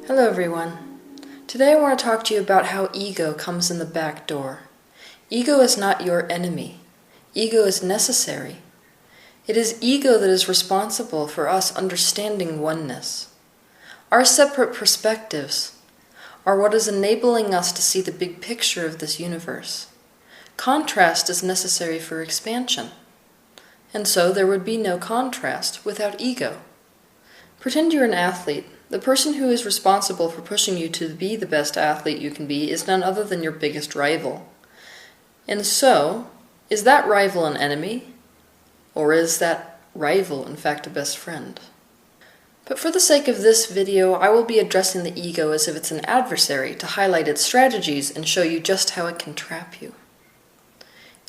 Hello everyone. Today I want to talk to you about how ego comes in the back door. Ego is not your enemy. Ego is necessary. It is ego that is responsible for us understanding oneness. Our separate perspectives are what is enabling us to see the big picture of this universe. Contrast is necessary for expansion, and so there would be no contrast without ego. Pretend you're an athlete. The person who is responsible for pushing you to be the best athlete you can be is none other than your biggest rival. And so, is that rival an enemy? Or is that rival, in fact, a best friend? But for the sake of this video, I will be addressing the ego as if it's an adversary to highlight its strategies and show you just how it can trap you.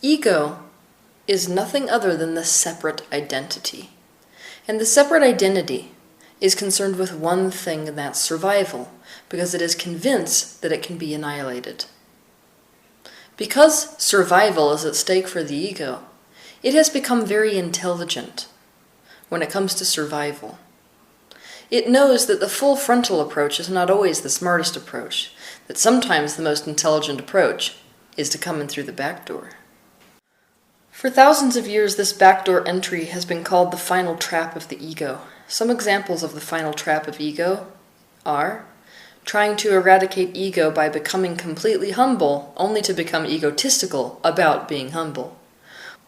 Ego is nothing other than the separate identity. And the separate identity is concerned with one thing, and that's survival, because it is convinced that it can be annihilated. Because survival is at stake for the ego, it has become very intelligent when it comes to survival. It knows that the full frontal approach is not always the smartest approach, that sometimes the most intelligent approach is to come in through the back door. For thousands of years, this backdoor entry has been called the final trap of the ego. Some examples of the final trap of ego are trying to eradicate ego by becoming completely humble, only to become egotistical about being humble,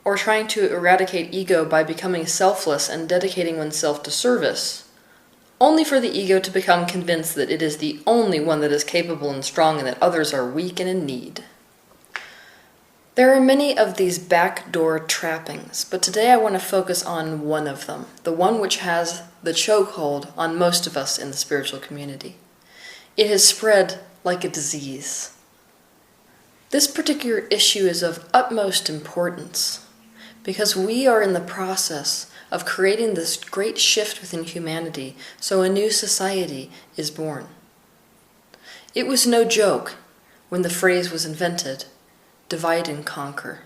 or trying to eradicate ego by becoming selfless and dedicating oneself to service, only for the ego to become convinced that it is the only one that is capable and strong and that others are weak and in need. There are many of these backdoor trappings, but today I want to focus on one of them, the one which has the chokehold on most of us in the spiritual community. It has spread like a disease. This particular issue is of utmost importance because we are in the process of creating this great shift within humanity, so a new society is born. It was no joke when the phrase was invented, divide and conquer.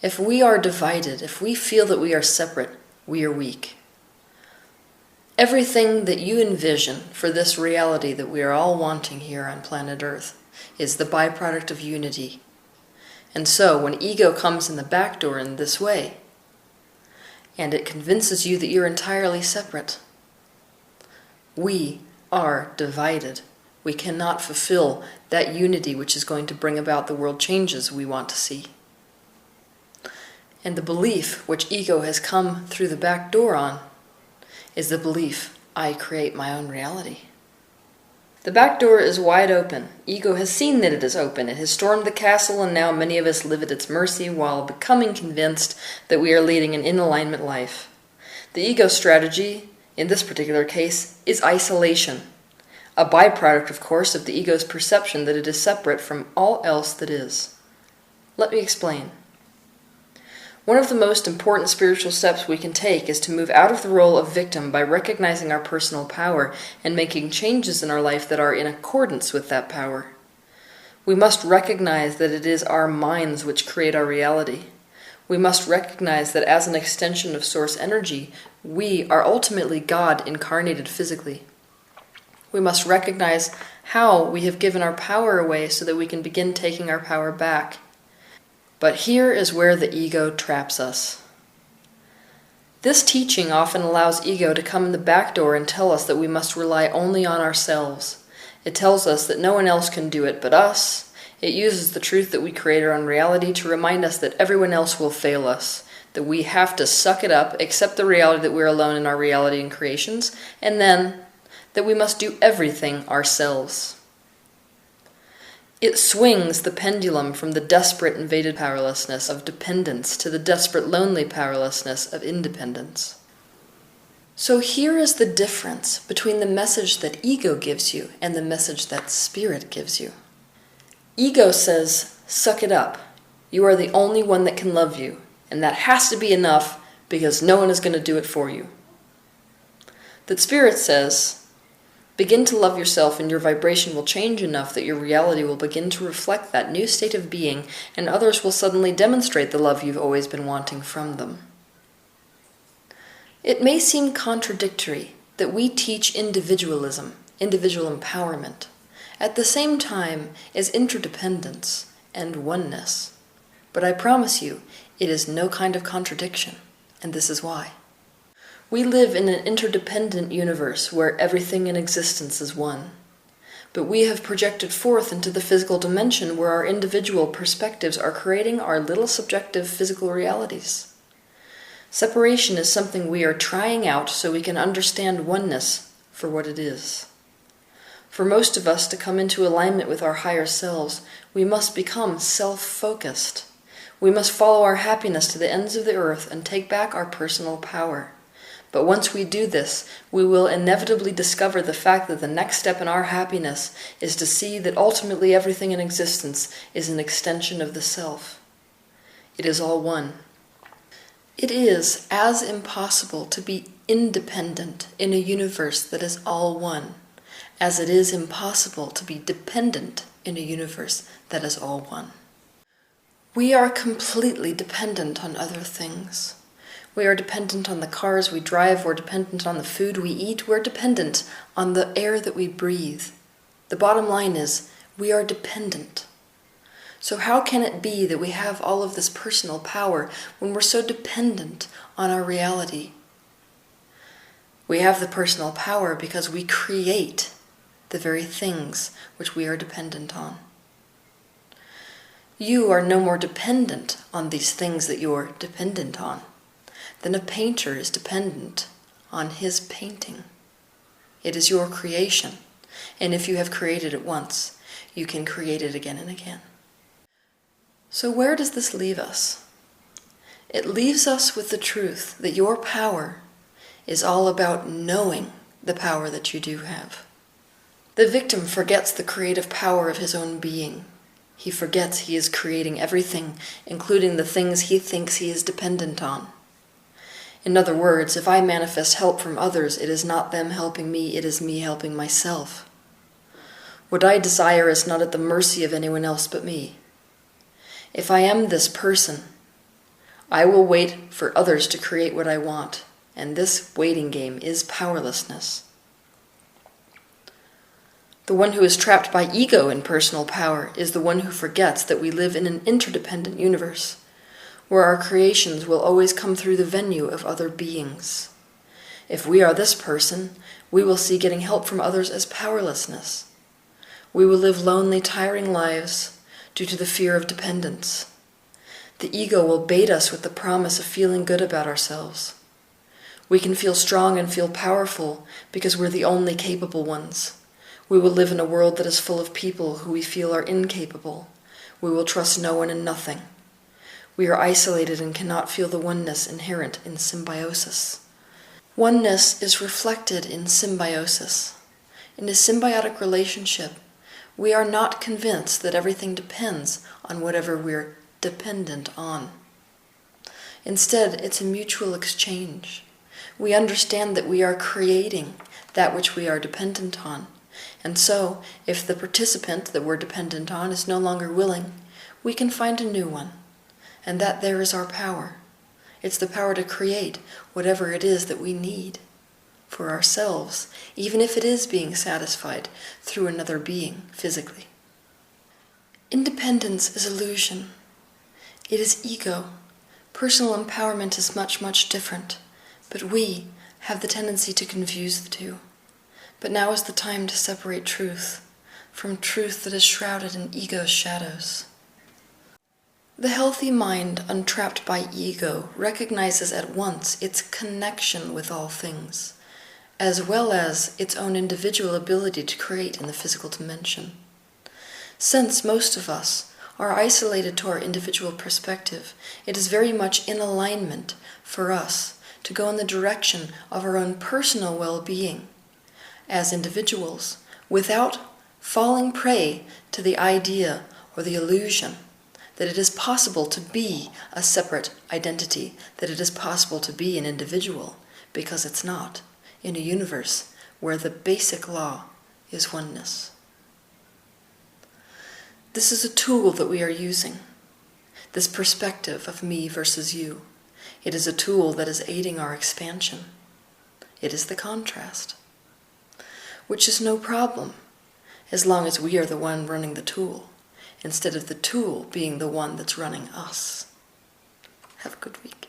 If we are divided, if we feel that we are separate, we are weak. Everything that you envision for this reality that we are all wanting here on planet Earth is the byproduct of unity. And so when ego comes in the back door in this way, and it convinces you that you're entirely separate, we are divided. We cannot fulfill that unity which is going to bring about the world changes we want to see. And the belief which ego has come through the back door on is the belief, I create my own reality. The back door is wide open. Ego has seen that it is open. It has stormed the castle, and now many of us live at its mercy while becoming convinced that we are leading an in-alignment life. The ego strategy, in this particular case, is isolation. A byproduct, of course, of the ego's perception that it is separate from all else that is. Let me explain. One of the most important spiritual steps we can take is to move out of the role of victim by recognizing our personal power and making changes in our life that are in accordance with that power. We must recognize that it is our minds which create our reality. We must recognize that as an extension of source energy, we are ultimately God incarnated physically. We must recognize how we have given our power away so that we can begin taking our power back. But here is where the ego traps us. This teaching often allows ego to come in the back door and tell us that we must rely only on ourselves. It tells us that no one else can do it but us. It uses the truth that we create our own reality to remind us that everyone else will fail us, that we have to suck it up, accept the reality that we're alone in our reality and creations, and then that we must do everything ourselves. It swings the pendulum from the desperate invaded powerlessness of dependence to the desperate lonely powerlessness of independence. So here is the difference between the message that ego gives you and the message that spirit gives you. Ego says, suck it up. You are the only one that can love you, and that has to be enough because no one is going to do it for you. That spirit says, begin to love yourself and your vibration will change enough that your reality will begin to reflect that new state of being, and others will suddenly demonstrate the love you've always been wanting from them. It may seem contradictory that we teach individualism individual empowerment, at the same time as interdependence and oneness. But I promise you, it is no kind of contradiction, and this is why. We live in an interdependent universe where everything in existence is one. But we have projected forth into the physical dimension where our individual perspectives are creating our little subjective physical realities. Separation is something we are trying out so we can understand oneness for what it is. For most of us to come into alignment with our higher selves, we must become self-focused. We must follow our happiness to the ends of the earth and take back our personal power. But once we do this, we will inevitably discover the fact that the next step in our happiness is to see that ultimately everything in existence is an extension of the self. It is all one. It is as impossible to be independent in a universe that is all one as it is impossible to be dependent in a universe that is all one. We are completely dependent on other things. We are dependent on the cars we drive, we're dependent on the food we eat, we're dependent on the air that we breathe. The bottom line is, we are dependent. So how can it be that we have all of this personal power when we're so dependent on our reality? We have the personal power because we create the very things which we are dependent on. You are no more dependent on these things that you're dependent on than a painter is dependent on his painting. It is your creation, and if you have created it once, you can create it again and again. So where does this leave us? It leaves us with the truth that your power is all about knowing the power that you do have. The victim forgets the creative power of his own being. He forgets he is creating everything, including the things he thinks he is dependent on. In other words, if I manifest help from others, it is not them helping me, it is me helping myself. What I desire is not at the mercy of anyone else but me. If I am this person, I will wait for others to create what I want, and this waiting game is powerlessness. The one who is trapped by ego in personal power is the one who forgets that we live in an interdependent universe, where our creations will always come through the venue of other beings. If we are this person, we will see getting help from others as powerlessness. We will live lonely, tiring lives due to the fear of dependence. The ego will bait us with the promise of feeling good about ourselves. We can feel strong and feel powerful because we're the only capable ones. We will live in a world that is full of people who we feel are incapable. We will trust no one and nothing. We are isolated and cannot feel the oneness inherent in symbiosis. Oneness is reflected in symbiosis. In a symbiotic relationship, we are not convinced that everything depends on whatever we're dependent on. Instead, it's a mutual exchange. We understand that we are creating that which we are dependent on. And so, if the participant that we're dependent on is no longer willing, we can find a new one. And that there is our power. It's the power to create whatever it is that we need for ourselves, even if it is being satisfied through another being physically. Independence is illusion. It is ego. Personal empowerment is much, much different, but we have the tendency to confuse the two. But now is the time to separate truth from truth that is shrouded in ego's shadows. The healthy mind, untrapped by ego, recognizes at once its connection with all things, as well as its own individual ability to create in the physical dimension. Since most of us are isolated to our individual perspective, it is very much in alignment for us to go in the direction of our own personal well-being as individuals, without falling prey to the idea or the illusion that it is possible to be a separate identity, that it is possible to be an individual, because it's not, in a universe where the basic law is oneness. This is a tool that we are using, this perspective of me versus you. It is a tool that is aiding our expansion. It is the contrast. which is no problem, as long as we are the one running the tool, instead of the tool being the one that's running us. Have a good week.